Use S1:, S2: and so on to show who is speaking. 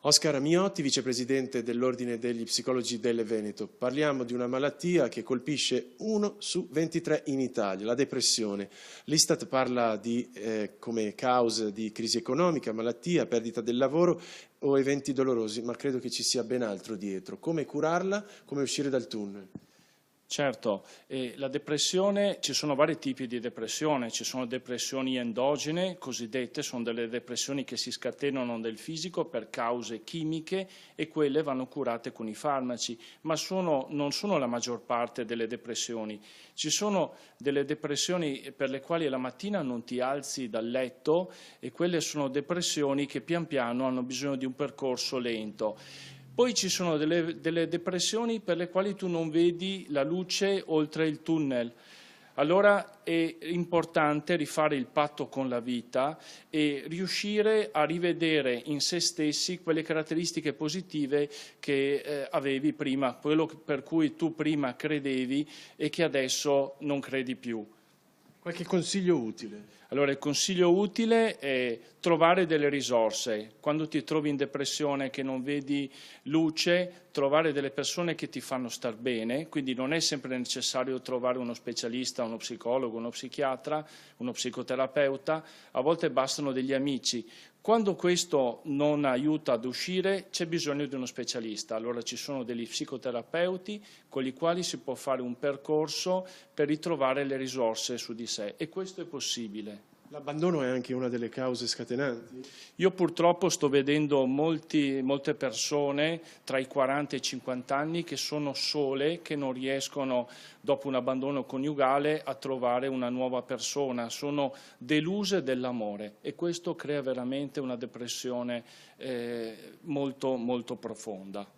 S1: Oscar Miotti, vicepresidente dell'Ordine degli Psicologi del Veneto. Parliamo di una malattia che colpisce 1 su 23 in Italia, la depressione. L'Istat parla di, come cause di crisi economica, malattia, perdita del lavoro o eventi dolorosi, ma credo che ci sia ben altro dietro. Come curarla, come uscire dal tunnel?
S2: Certo, la depressione, ci sono vari tipi di depressione, ci sono depressioni endogene, cosiddette, sono delle depressioni che si scatenano nel fisico per cause chimiche e quelle vanno curate con i farmaci, ma non sono la maggior parte delle depressioni. Ci sono delle depressioni per le quali la mattina non ti alzi dal letto e quelle sono depressioni che pian piano hanno bisogno di un percorso lento. Poi ci sono delle depressioni per le quali tu non vedi la luce oltre il tunnel. Allora è importante rifare il patto con la vita e riuscire a rivedere in se stessi quelle caratteristiche positive che avevi prima, quello per cui tu prima credevi e che adesso non credi più.
S1: Qualche consiglio utile?
S2: Allora, il consiglio utile è trovare delle risorse. Quando ti trovi in depressione che non vedi luce, trovare delle persone che ti fanno star bene, quindi non è sempre necessario trovare uno specialista, uno psicologo, uno psichiatra, uno psicoterapeuta, a volte bastano degli amici. Quando questo non aiuta ad uscire, c'è bisogno di uno specialista. Allora ci sono degli psicoterapeuti con i quali si può fare un percorso per ritrovare le risorse su di sé e questo è possibile.
S1: L'abbandono è anche una delle cause scatenanti?
S2: Io purtroppo sto vedendo molte persone tra i 40 e i 50 anni che sono sole, che non riescono dopo un abbandono coniugale a trovare una nuova persona, sono deluse dell'amore e questo crea veramente una depressione molto, molto profonda.